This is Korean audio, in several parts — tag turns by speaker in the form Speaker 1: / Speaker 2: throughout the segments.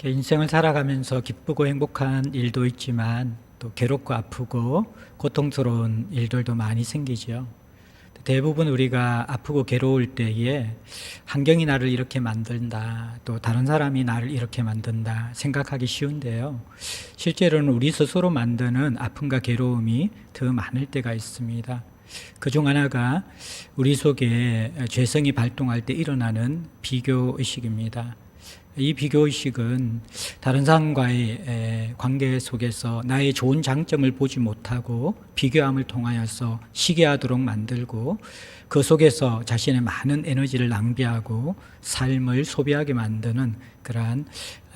Speaker 1: 인생을 살아가면서 기쁘고 행복한 일도 있지만 또 괴롭고 아프고 고통스러운 일들도 많이 생기죠. 대부분 우리가 아프고 괴로울 때에 환경이 나를 이렇게 만든다, 또 다른 사람이 나를 이렇게 만든다 생각하기 쉬운데요. 실제로는 우리 스스로 만드는 아픔과 괴로움이 더 많을 때가 있습니다. 그중 하나가 우리 속에 죄성이 발동할 때 일어나는 비교의식입니다. 이 비교의식은 다른 사람과의 관계 속에서 나의 좋은 장점을 보지 못하고 비교함을 통하여서 시기하도록 만들고 그 속에서 자신의 많은 에너지를 낭비하고 삶을 소비하게 만드는 그러한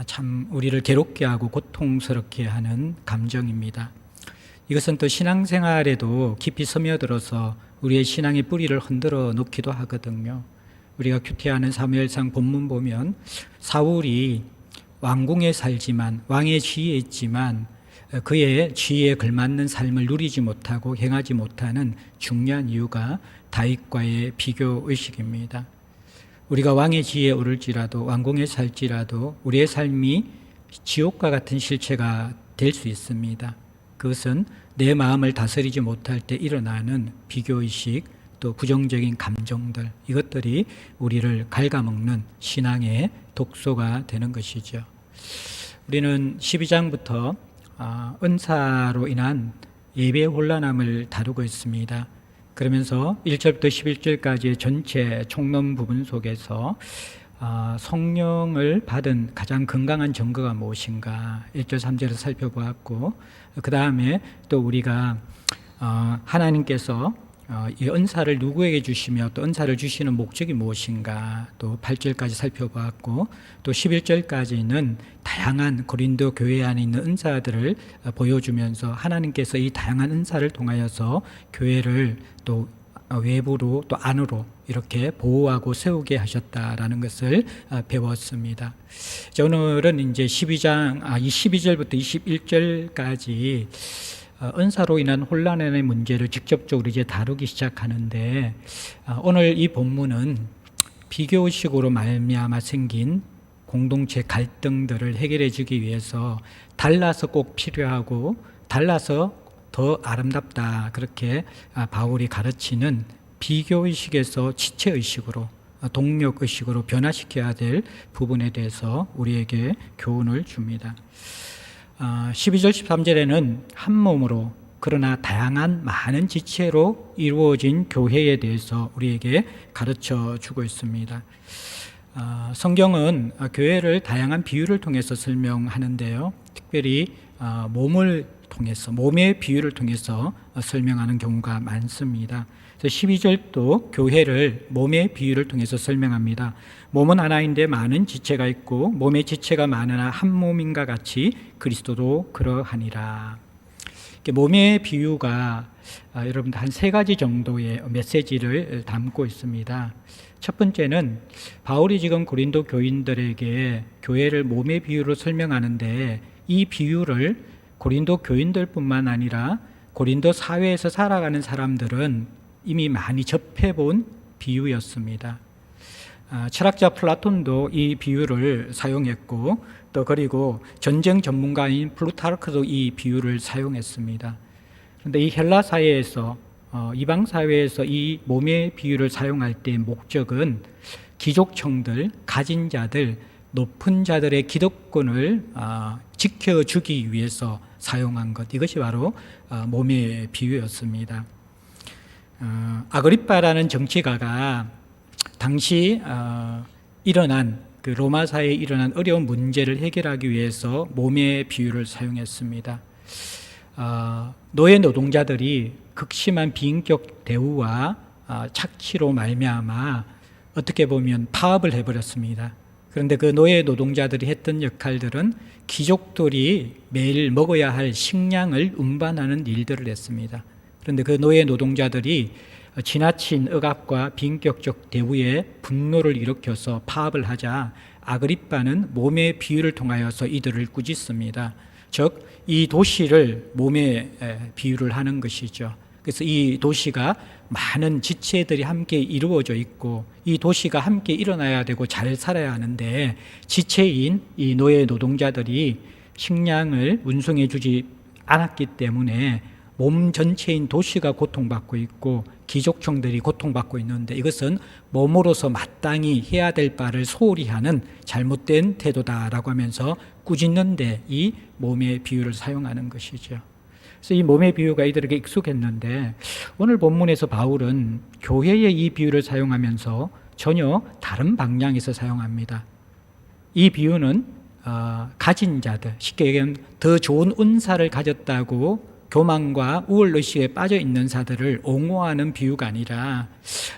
Speaker 1: 참 우리를 괴롭게 하고 고통스럽게 하는 감정입니다. 이것은 또 신앙생활에도 깊이 스며들어서 우리의 신앙의 뿌리를 흔들어 놓기도 하거든요. 우리가 큐티하는 사무엘상 본문 보면 사울이 왕궁에 살지만 왕의 지위에 있지만 그의 지위에 걸맞는 삶을 누리지 못하고 행하지 못하는 중요한 이유가 다윗과의 비교의식입니다. 우리가 왕의 지위에 오를지라도 왕궁에 살지라도 우리의 삶이 지옥과 같은 실체가 될 수 있습니다. 그것은 내 마음을 다스리지 못할 때 일어나는 비교의식, 또 부정적인 감정들, 이것들이 우리를 갉아먹는 신앙의 독소가 되는 것이죠. 우리는 12장부터 은사로 인한 예배의 혼란함을 다루고 있습니다. 그러면서 1절부터 11절까지의 전체 총론 부분 속에서 성령을 받은 가장 건강한 증거가 무엇인가 1절 3절을 살펴보았고, 그 다음에 또 우리가 하나님께서 이 은사를 누구에게 주시며 또 은사를 주시는 목적이 무엇인가 또 8절까지 살펴보았고, 또 11절까지는 다양한 고린도 교회 안에 있는 은사들을 보여주면서 하나님께서 이 다양한 은사를 통하여서 교회를 또 외부로 또 안으로 이렇게 보호하고 세우게 하셨다라는 것을 배웠습니다. 오늘은 이제 12절부터 21절까지 은사로 인한 혼란의 문제를 직접적으로 이제 다루기 시작하는데, 오늘 이 본문은 비교의식으로 말미암아 생긴 공동체 갈등들을 해결해 주기 위해서 달라서 꼭 필요하고 달라서 더 아름답다, 그렇게 바울이 가르치는 비교의식에서 지체의식으로 동력의식으로 변화시켜야 될 부분에 대해서 우리에게 교훈을 줍니다. 12절 13절에는 한 몸으로 그러나 다양한 많은 지체로 이루어진 교회에 대해서 우리에게 가르쳐 주고 있습니다. 성경은 교회를 다양한 비유를 통해서 설명하는데요, 특별히 몸의 비유를 통해서 설명하는 경우가 많습니다. 12절도 교회를 몸의 비유를 통해서 설명합니다. 몸은 하나인데 많은 지체가 있고 몸의 지체가 많으나 한 몸인가 같이 그리스도도 그러하니라. 몸의 비유가 여러분들 한 3가지 정도의 메시지를 담고 있습니다. 첫 번째는 바울이 지금 고린도 교인들에게 교회를 몸의 비유로 설명하는데, 이 비유를 고린도 교인들뿐만 아니라 고린도 사회에서 살아가는 사람들은 이미 많이 접해본 비유였습니다. 철학자 플라톤도 이 비유를 사용했고, 또 그리고 전쟁 전문가인 플루타르크도 이 비유를 사용했습니다. 그런데 이 헬라 사회에서 이방 사회에서 이 몸의 비유를 사용할 때의 목적은 귀족층들, 가진 자들, 높은 자들의 기득권을 지켜주기 위해서 사용한 것, 이것이 바로 몸의 비유였습니다. 아그리빠라는 정치가가 당시 일어난 그 로마 사회에 일어난 어려운 문제를 해결하기 위해서 몸의 비유를 사용했습니다. 노예 노동자들이 극심한 비인격 대우와 착취로 말미암아 어떻게 보면 파업을 해버렸습니다. 그런데 그 노예 노동자들이 했던 역할들은 귀족들이 매일 먹어야 할 식량을 운반하는 일들을 했습니다. 그런데 그 노예 노동자들이 지나친 억압과 비인격적 대우에 분노를 일으켜서 파업을 하자 아그리빠는 몸의 비유를 통하여서 이들을 꾸짖습니다. 즉, 이 도시를 몸의 비유를 하는 것이죠. 그래서 이 도시가 많은 지체들이 함께 이루어져 있고 이 도시가 함께 일어나야 되고 잘 살아야 하는데 지체인 이 노예 노동자들이 식량을 운송해 주지 않았기 때문에 몸 전체인 도시가 고통받고 있고 귀족층들이 고통받고 있는데 이것은 몸으로서 마땅히 해야 될 바를 소홀히 하는 잘못된 태도다라고 하면서 꾸짖는데 이 몸의 비유를 사용하는 것이죠. 그래서 이 몸의 비유가 이들에게 익숙했는데 오늘 본문에서 바울은 교회의 이 비유를 사용하면서 전혀 다른 방향에서 사용합니다. 이 비유는 가진 자들, 쉽게 얘기하면 더 좋은 은사를 가졌다고 교만과 우월의식에 빠져 있는 자들을 옹호하는 비유가 아니라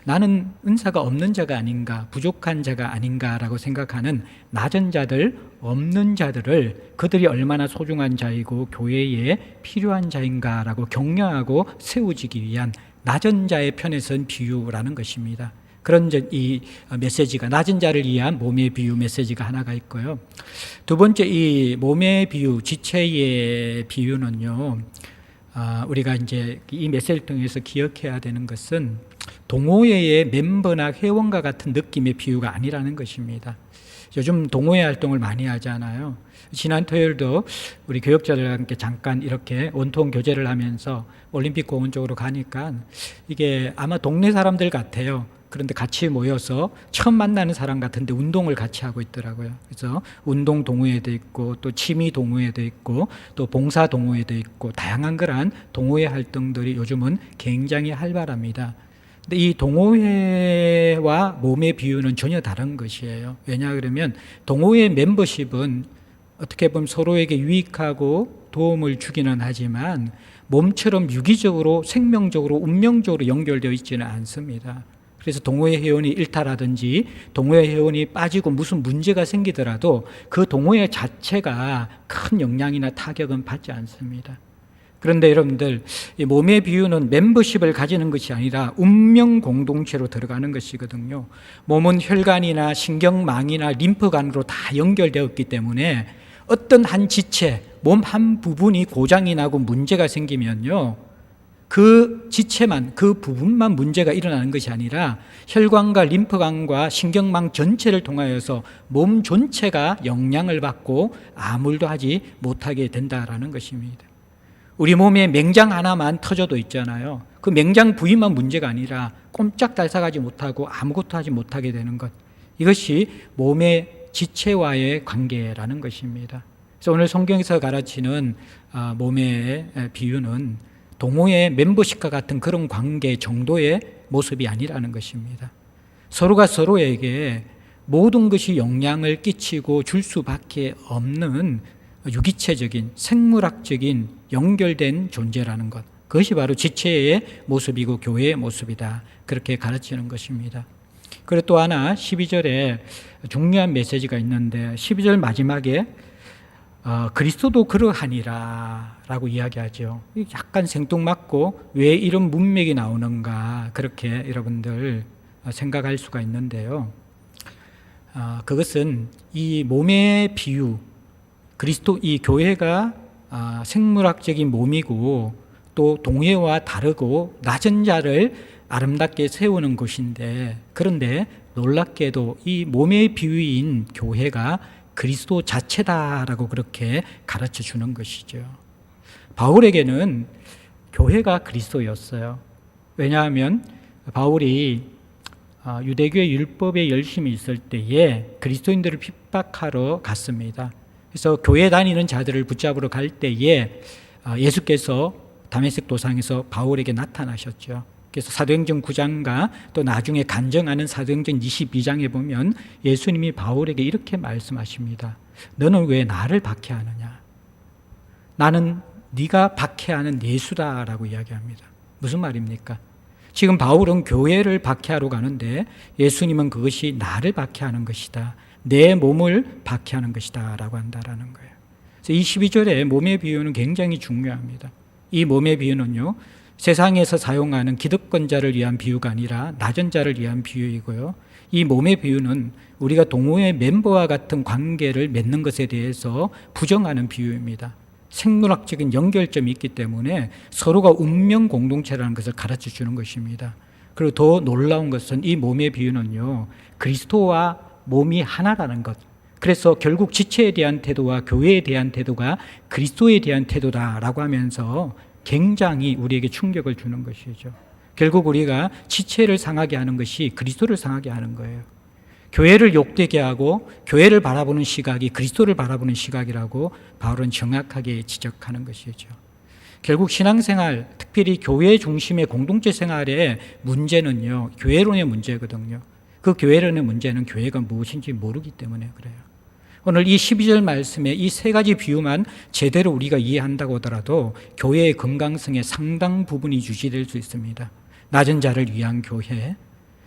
Speaker 1: 나는 은사가 없는 자가 아닌가, 부족한 자가 아닌가라고 생각하는 낮은 자들, 없는 자들을 그들이 얼마나 소중한 자이고 교회에 필요한 자인가라고 격려하고 세워지기 위한 낮은 자의 편에 선 비유라는 것입니다. 그런 이 메시지가 낮은 자를 위한 몸의 비유 메시지가 하나가 있고요. 두 번째 이 몸의 비유, 지체의 비유는요. 우리가 이제 이 메시지를 통해서 기억해야 되는 것은 동호회의 멤버나 회원과 같은 느낌의 비유가 아니라는 것입니다. 요즘 동호회 활동을 많이 하잖아요. 지난 토요일도 우리 교역자들과 함께 잠깐 이렇게 원통 교제를 하면서 올림픽 공원 쪽으로 가니까 이게 아마 동네 사람들 같아요. 그런데 같이 모여서 처음 만나는 사람 같은데 운동을 같이 하고 있더라고요. 그래서 운동 동호회도 있고 또 취미 동호회도 있고 또 봉사 동호회도 있고 다양한 그러한 동호회 활동들이 요즘은 굉장히 활발합니다. 근데 이 동호회와 몸의 비유는 전혀 다른 것이에요. 왜냐 그러면 동호회 멤버십은 어떻게 보면 서로에게 유익하고 도움을 주기는 하지만 몸처럼 유기적으로 생명적으로 운명적으로 연결되어 있지는 않습니다. 그래서 동호회 회원이 일탈하든지 동호회 회원이 빠지고 무슨 문제가 생기더라도 그 동호회 자체가 큰 영향이나 타격은 받지 않습니다. 그런데 여러분들 이 몸의 비유는 멤버십을 가지는 것이 아니라 운명 공동체로 들어가는 것이거든요. 몸은 혈관이나 신경망이나 림프관으로 다 연결되었기 때문에 어떤 한 지체, 몸 한 부분이 고장이 나고 문제가 생기면요. 그 지체만, 그 부분만 문제가 일어나는 것이 아니라 혈관과 림프관과 신경망 전체를 통하여서 몸 전체가 영향을 받고 아무 일도 하지 못하게 된다라는 것입니다. 우리 몸에 맹장 하나만 터져도 있잖아요. 그 맹장 부위만 문제가 아니라 꼼짝달싹하지 못하고 아무것도 하지 못하게 되는 것. 이것이 몸의 지체와의 관계라는 것입니다. 그래서 오늘 성경에서 가르치는 몸의 비유는 동호회 멤버십과 같은 그런 관계 정도의 모습이 아니라는 것입니다. 서로가 서로에게 모든 것이 영향을 끼치고 줄 수밖에 없는 유기체적인 생물학적인 연결된 존재라는 것. 그것이 바로 지체의 모습이고 교회의 모습이다. 그렇게 가르치는 것입니다. 그리고 또 하나 12절에 중요한 메시지가 있는데 12절 마지막에 그리스도도 그러하니라 라고 이야기하죠. 약간 생뚱맞고 왜 이런 문맥이 나오는가 그렇게 여러분들 생각할 수가 있는데요. 그것은 이 몸의 비유, 그리스도 이 교회가 생물학적인 몸이고 또 동해와 다르고 낮은 자를 아름답게 세우는 곳인데 그런데 놀랍게도 이 몸의 비유인 교회가 그리스도 자체다라고 그렇게 가르쳐 주는 것이죠. 바울에게는 교회가 그리스도였어요. 왜냐하면 바울이 유대교의 율법에 열심히 있을 때에 그리스도인들을 핍박하러 갔습니다. 그래서 교회 다니는 자들을 붙잡으러 갈 때에 예수께서 다메섹 도상에서 바울에게 나타나셨죠. 그래서 사도행전 9장과 또 나중에 간증하는 사도행전 22장에 보면 예수님이 바울에게 이렇게 말씀하십니다. 너는 왜 나를 박해하느냐? 나는 네가 박해하는 예수다라고 이야기합니다. 무슨 말입니까? 지금 바울은 교회를 박해하러 가는데 예수님은 그것이 나를 박해하는 것이다. 내 몸을 박해하는 것이다 라고 한다라는 거예요. 그래서 이 12절에 몸의 비유는 굉장히 중요합니다. 이 몸의 비유는요, 세상에서 사용하는 기득권자를 위한 비유가 아니라 낮은 자를 위한 비유이고요. 이 몸의 비유는 우리가 동호회 멤버와 같은 관계를 맺는 것에 대해서 부정하는 비유입니다. 생물학적인 연결점이 있기 때문에 서로가 운명 공동체라는 것을 가르쳐 주는 것입니다. 그리고 더 놀라운 것은 이 몸의 비유는요, 그리스도와 몸이 하나라는 것. 그래서 결국 지체에 대한 태도와 교회에 대한 태도가 그리스도에 대한 태도다라고 하면서 굉장히 우리에게 충격을 주는 것이죠. 결국 우리가 지체를 상하게 하는 것이 그리스도를 상하게 하는 거예요. 교회를 욕되게 하고 교회를 바라보는 시각이 그리스도를 바라보는 시각이라고 바울은 정확하게 지적하는 것이죠. 결국 신앙생활, 특별히 교회 중심의 공동체 생활의 문제는요, 교회론의 문제거든요. 그 교회론의 문제는 교회가 무엇인지 모르기 때문에 그래요. 오늘 이 12절 말씀에 이 세 가지 비유만 제대로 우리가 이해한다고 하더라도 교회의 건강성의 상당 부분이 유지될 수 있습니다. 낮은 자를 위한 교회,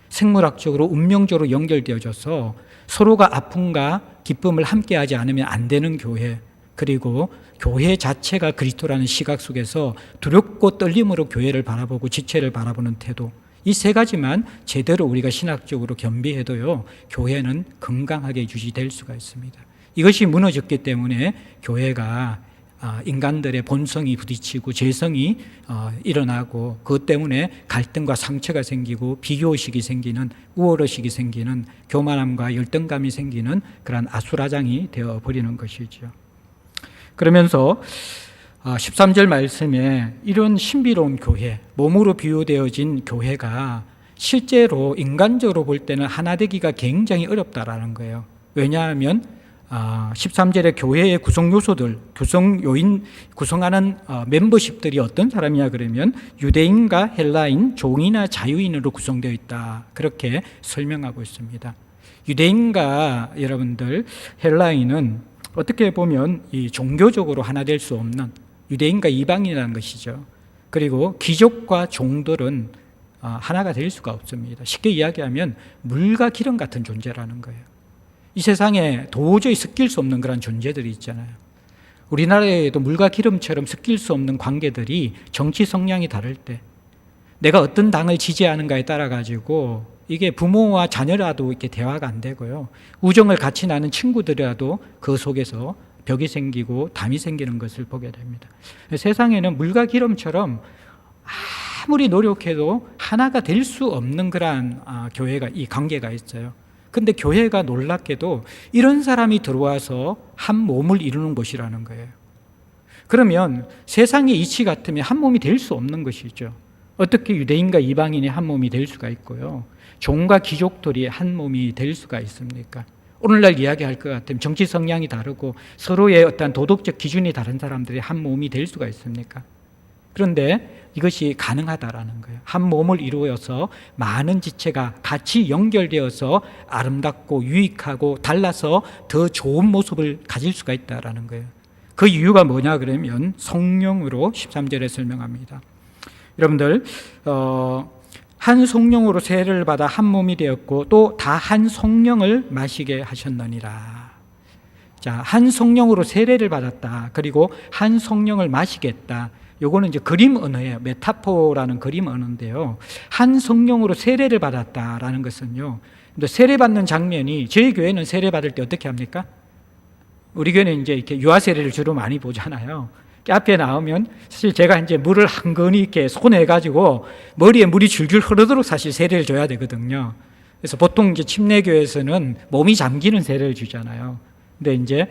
Speaker 1: 생물학적으로 운명적으로 연결되어져서 서로가 아픔과 기쁨을 함께하지 않으면 안 되는 교회, 그리고 교회 자체가 그리스도라는 시각 속에서 두렵고 떨림으로 교회를 바라보고 지체를 바라보는 태도, 이 세 가지만 제대로 우리가 신학적으로 겸비해도요, 교회는 건강하게 유지될 수가 있습니다. 이것이 무너졌기 때문에 교회가 인간들의 본성이 부딪히고 죄성이 일어나고 그것 때문에 갈등과 상처가 생기고 비교의식이 생기는, 우월의식이 생기는, 교만함과 열등감이 생기는 그러한 아수라장이 되어버리는 것이죠. 그러면서 13절 말씀에 이런 신비로운 교회, 몸으로 비유되어진 교회가 실제로 인간적으로 볼 때는 하나 되기가 굉장히 어렵다라는 거예요. 왜냐하면 13절의 교회의 구성 요소들, 구성 요인, 구성하는 멤버십들이 어떤 사람이냐 그러면 유대인과 헬라인, 종이나 자유인으로 구성되어 있다. 그렇게 설명하고 있습니다. 유대인과 여러분들 헬라인은 어떻게 보면 이 종교적으로 하나 될 수 없는 유대인과 이방인이라는 것이죠. 그리고 귀족과 종들은 하나가 될 수가 없습니다. 쉽게 이야기하면 물과 기름 같은 존재라는 거예요. 이 세상에 도저히 섞일 수 없는 그런 존재들이 있잖아요. 우리나라에도 물과 기름처럼 섞일 수 없는 관계들이 정치 성향이 다를 때, 내가 어떤 당을 지지하는가에 따라 가지고 이게 부모와 자녀라도 이렇게 대화가 안 되고요, 우정을 같이 나눈 친구들이라도 그 속에서 벽이 생기고 담이 생기는 것을 보게 됩니다. 세상에는 물과 기름처럼 아무리 노력해도 하나가 될 수 없는 그러한 교회가, 이 관계가 있어요. 근데 교회가 놀랍게도 이런 사람이 들어와서 한 몸을 이루는 것이라는 거예요. 그러면 세상의 이치 같으면 한 몸이 될 수 없는 것이죠. 어떻게 유대인과 이방인이 한 몸이 될 수가 있고요, 종과 귀족들이 한 몸이 될 수가 있습니까? 오늘날 이야기할 것 같으면 정치 성향이 다르고 서로의 어떤 도덕적 기준이 다른 사람들이 한 몸이 될 수가 있습니까? 그런데 이것이 가능하다라는 거예요. 한 몸을 이루어서 많은 지체가 같이 연결되어서 아름답고 유익하고 달라서 더 좋은 모습을 가질 수가 있다라는 거예요. 그 이유가 뭐냐 그러면 성령으로 13절에 설명합니다. 여러분들 한 성령으로 세례를 받아 한 몸이 되었고 또 다 한 성령을 마시게 하셨느니라. 자, 한 성령으로 세례를 받았다. 그리고 한 성령을 마시겠다. 요거는 이제 그림 언어예요. 메타포라는 그림 언어인데요. 한 성령으로 세례를 받았다라는 것은요, 세례 받는 장면이, 저희 교회는 세례 받을 때 어떻게 합니까? 우리 교회는 이제 이렇게 유아 세례를 주로 많이 보잖아요. 앞에 나오면 사실 제가 이제 물을 한 건이 이렇게 손에 가지고 머리에 물이 줄줄 흐르도록 사실 세례를 줘야 되거든요. 그래서 보통 이제 침례교회에서는 몸이 잠기는 세례를 주잖아요. 근데 이제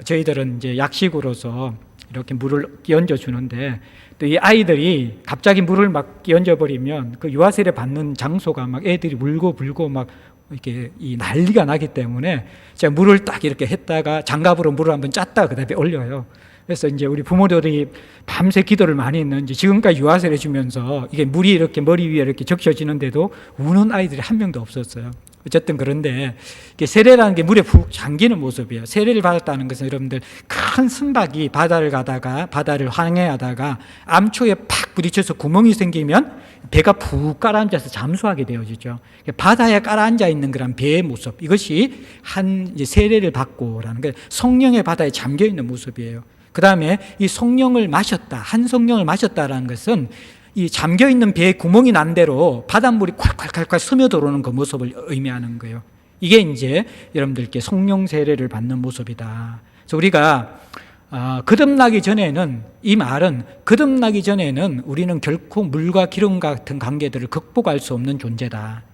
Speaker 1: 저희들은 이제 약식으로서 이렇게 물을 끼얹어 주는데, 또 이 아이들이 갑자기 물을 막 끼얹어 버리면 그 유아 세례 받는 장소가 막 애들이 울고 불고 막 이렇게 이 난리가 나기 때문에 제가 물을 딱 이렇게 했다가 장갑으로 물을 한번 짰다가 그다음에 올려요. 그래서 이제 우리 부모들이 밤새 기도를 많이 했는지 지금까지 유아세례 주면서 이게 물이 이렇게 머리 위에 이렇게 적셔지는데도 우는 아이들이 한 명도 없었어요. 어쨌든 그런데 세례라는 게 물에 푹 잠기는 모습이에요. 세례를 받았다는 것은 여러분들 큰 선박이 바다를 가다가 바다를 항해하다가 암초에 팍 부딪혀서 구멍이 생기면 배가 푹 가라앉아서 잠수하게 되어지죠. 바다에 가라앉아 있는 그런 배의 모습, 이것이 한 이제 세례를 받고라는 게 성령의 바다에 잠겨 있는 모습이에요. 그 다음에 이 성령을 마셨다, 한 성령을 마셨다라는 것은 이 잠겨있는 배에 구멍이 난 대로 바닷물이 콸콸콸콸 스며들어오는 그 모습을 의미하는 거예요. 이게 이제 여러분들께 성령 세례를 받는 모습이다. 그래서 우리가 거듭나기 전에는, 이 말은 거듭나기 전에는 우리는 결코 물과 기름 같은 관계들을 극복할 수 없는 존재다.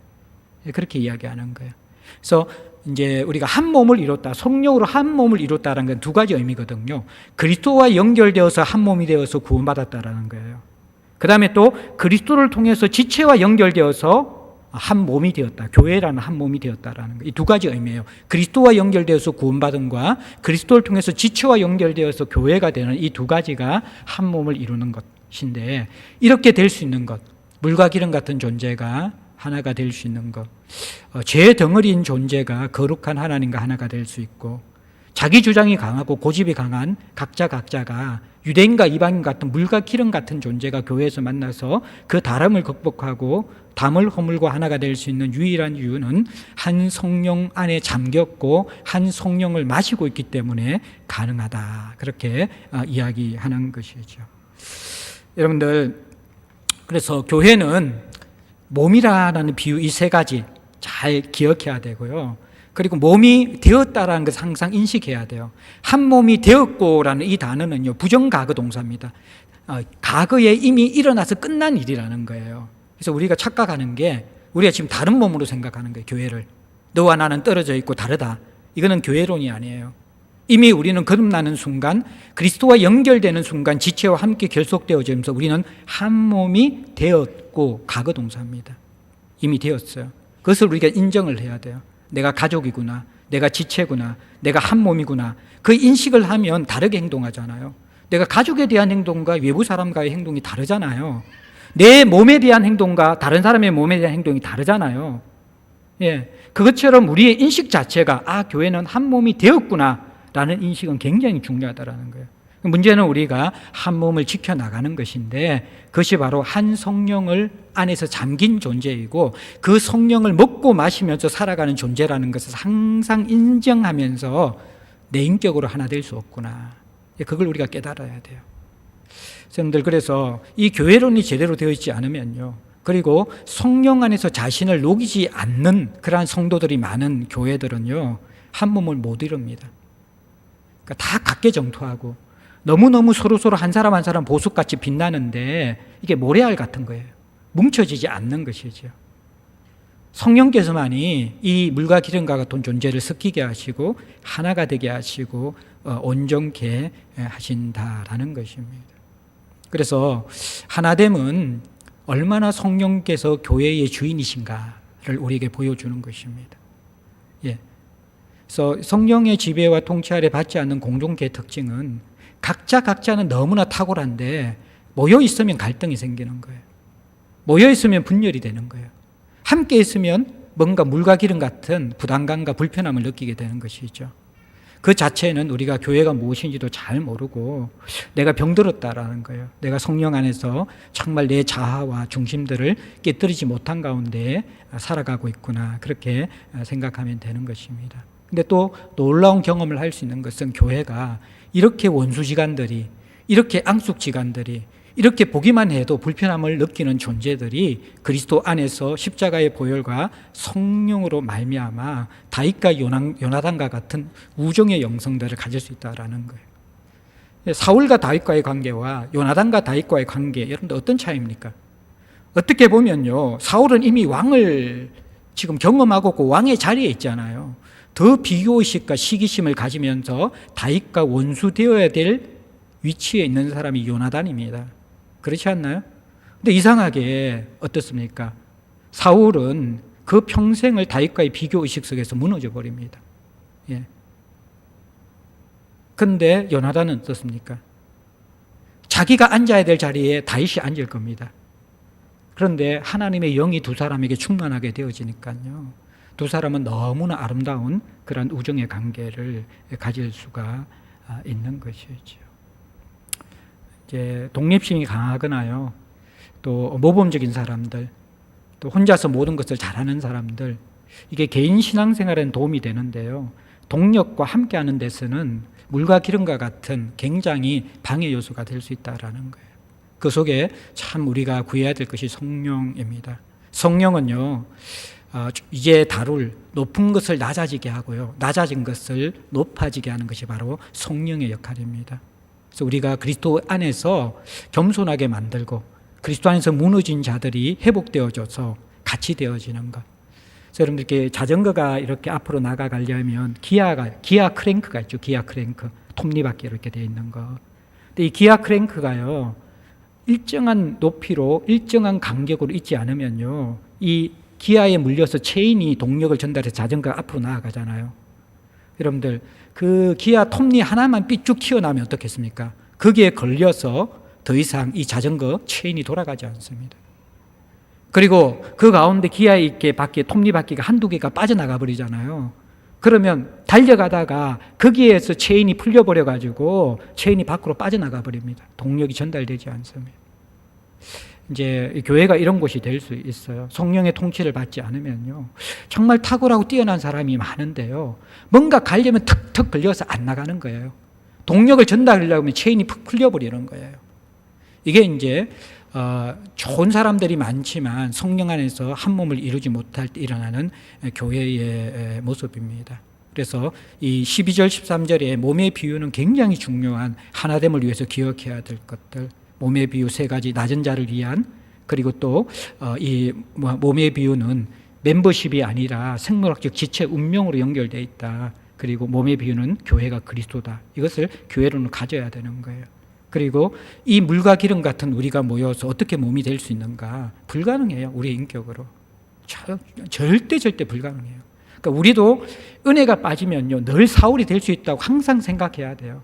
Speaker 1: 그렇게 이야기하는 거예요. 그래서 이제 우리가 한 몸을 이뤘다, 성령으로 한 몸을 이뤘다는 건 두 가지 의미거든요. 그리스도와 연결되어서 한 몸이 되어서 구원받았다라는 거예요. 그 다음에 또 그리스도를 통해서 지체와 연결되어서 한 몸이 되었다, 교회라는 한 몸이 되었다라는 거. 이 두 가지 의미예요. 그리스도와 연결되어서 구원받음과 그리스도를 통해서 지체와 연결되어서 교회가 되는 이 두 가지가 한 몸을 이루는 것인데, 이렇게 될 수 있는 것, 물과 기름 같은 존재가 하나가 될 수 있는 것, 죄의 덩어리인 존재가 거룩한 하나님과 하나가 될 수 있고, 자기 주장이 강하고 고집이 강한 각자가 유대인과 이방인 같은 물과 기름 같은 존재가 교회에서 만나서 그 다름을 극복하고 담을 허물고 하나가 될 수 있는 유일한 이유는 한 성령 안에 잠겼고 한 성령을 마시고 있기 때문에 가능하다. 그렇게 이야기하는 것이죠. 여러분들, 그래서 교회는 몸이라는 비유 이 세 가지 잘 기억해야 되고요. 그리고 몸이 되었다라는 것을 항상 인식해야 돼요. 한 몸이 되었고라는 이 단어는요, 부정가거 동사입니다. 과거에 이미 일어나서 끝난 일이라는 거예요. 그래서 우리가 착각하는 게, 우리가 지금 다른 몸으로 생각하는 거예요, 교회를. 너와 나는 떨어져 있고 다르다. 이거는 교회론이 아니에요. 이미 우리는 거듭나는 순간, 그리스도와 연결되는 순간 지체와 함께 결속되어지면서 우리는 한 몸이 되었고, 과거 동사입니다. 이미 되었어요. 그것을 우리가 인정을 해야 돼요. 내가 가족이구나, 내가 지체구나, 내가 한 몸이구나. 그 인식을 하면 다르게 행동하잖아요. 내가 가족에 대한 행동과 외부 사람과의 행동이 다르잖아요. 내 몸에 대한 행동과 다른 사람의 몸에 대한 행동이 다르잖아요. 예, 그것처럼 우리의 인식 자체가 교회는 한 몸이 되었구나 라는 인식은 굉장히 중요하다는 거예요. 문제는 우리가 한 몸을 지켜나가는 것인데, 그것이 바로 한 성령을 안에서 잠긴 존재이고 그 성령을 먹고 마시면서 살아가는 존재라는 것을 항상 인정하면서 내 인격으로 하나 될 수 없구나. 그걸 우리가 깨달아야 돼요. 여러분들, 그래서 이 교회론이 제대로 되어 있지 않으면요, 그리고 성령 안에서 자신을 녹이지 않는 그러한 성도들이 많은 교회들은요, 한 몸을 못 이룹니다. 그러니까 다 각계정토하고 너무너무 서로서로 한 사람 한 사람 보석같이 빛나는데 이게 모래알 같은 거예요. 뭉쳐지지 않는 것이죠. 성령께서만이 이 물과 기름과 같은 존재를 섞이게 하시고 하나가 되게 하시고 온전케 하신다라는 것입니다. 그래서 하나됨은 얼마나 성령께서 교회의 주인이신가를 우리에게 보여주는 것입니다. 예. 그래서 성령의 지배와 통치 아래 받지 않는 공동체의 특징은 각자는 너무나 탁월한데 모여 있으면 갈등이 생기는 거예요. 모여 있으면 분열이 되는 거예요. 함께 있으면 뭔가 물과 기름 같은 부담감과 불편함을 느끼게 되는 것이죠. 그 자체는 우리가 교회가 무엇인지도 잘 모르고 내가 병들었다라는 거예요. 내가 성령 안에서 정말 내 자아와 중심들을 깨뜨리지 못한 가운데 살아가고 있구나, 그렇게 생각하면 되는 것입니다. 근데 또 놀라운 경험을 할 수 있는 것은 교회가 이렇게 원수지간들이, 이렇게 앙숙지간들이, 이렇게 보기만 해도 불편함을 느끼는 존재들이 그리스도 안에서 십자가의 보혈과 성령으로 말미암아 다윗과 요나단과 같은 우정의 영성들을 가질 수 있다라는 거예요. 사울과 다윗과의 관계와 요나단과 다윗과의 관계, 여러분들 어떤 차이입니까? 어떻게 보면요, 사울은 이미 왕을 지금 경험하고 그 왕의 자리에 있잖아요. 더 비교의식과 시기심을 가지면서 다윗과 원수되어야 될 위치에 있는 사람이 요나단입니다. 그렇지 않나요? 근데 이상하게 어떻습니까? 사울은 그 평생을 다윗과의 비교의식 속에서 무너져 버립니다. 예. 근데 요나단은 어떻습니까? 자기가 앉아야 될 자리에 다윗이 앉을 겁니다. 그런데 하나님의 영이 두 사람에게 충만하게 되어지니까요, 두 사람은 너무나 아름다운 그런 우정의 관계를 가질 수가 있는 것이죠. 이제 독립심이 강하거나요, 또 모범적인 사람들, 또 혼자서 모든 것을 잘하는 사람들, 이게 개인 신앙생활에는 도움이 되는데요, 동력과 함께하는 데서는 물과 기름과 같은 굉장히 방해 요소가 될 수 있다라는 거예요. 그 속에 참 우리가 구해야 될 것이 성령입니다. 성령은요, 이제 다룰 높은 것을 낮아지게 하고요, 낮아진 것을 높아지게 하는 것이 바로 성령의 역할입니다. 그래서 우리가 그리스도 안에서 겸손하게 만들고 그리스도 안에서 무너진 자들이 회복되어져서 같이 되어지는 것. 그래서 여러분들께 자전거가 이렇게 앞으로 나가가려면 기아 크랭크가 있죠. 기아 크랭크, 톱니바퀴 이렇게 되어 있는 거. 근데 이 기아 크랭크가요, 일정한 높이로 일정한 간격으로 있지 않으면요, 이 기아에 물려서 체인이 동력을 전달해서 자전거가 앞으로 나아가잖아요. 여러분들, 그 기아 톱니 하나만 삐쭉 튀어나오면 어떻겠습니까? 거기에 걸려서 더 이상 이 자전거 체인이 돌아가지 않습니다. 그리고 그 가운데 기아에 있게 톱니바퀴가 한두 개가 빠져나가 버리잖아요. 그러면 달려가다가 거기에서 체인이 풀려버려가지고 체인이 밖으로 빠져나가 버립니다. 동력이 전달되지 않습니다. 이제 교회가 이런 곳이 될 수 있어요. 성령의 통치를 받지 않으면요, 정말 탁월하고 뛰어난 사람이 많은데요, 뭔가 가려면 턱턱 걸려서 안 나가는 거예요. 동력을 전달하려고 하면 체인이 푹 풀려버리는 거예요. 이게 이제 좋은 사람들이 많지만 성령 안에서 한 몸을 이루지 못할 때 일어나는 교회의 모습입니다. 그래서 이 12절 13절에 몸의 비유는 굉장히 중요한 하나됨을 위해서 기억해야 될 것들, 몸의 비유 세 가지, 낮은 자를 위한, 그리고 또 이 몸의 비유는 멤버십이 아니라 생물학적 지체 운명으로 연결되어 있다. 그리고 몸의 비유는 교회가 그리스도다. 이것을 교회로는 가져야 되는 거예요. 그리고 이 물과 기름 같은 우리가 모여서 어떻게 몸이 될 수 있는가? 불가능해요. 우리의 인격으로. 절대 불가능해요. 그러니까 우리도 은혜가 빠지면요, 늘 사울이 될 수 있다고 항상 생각해야 돼요.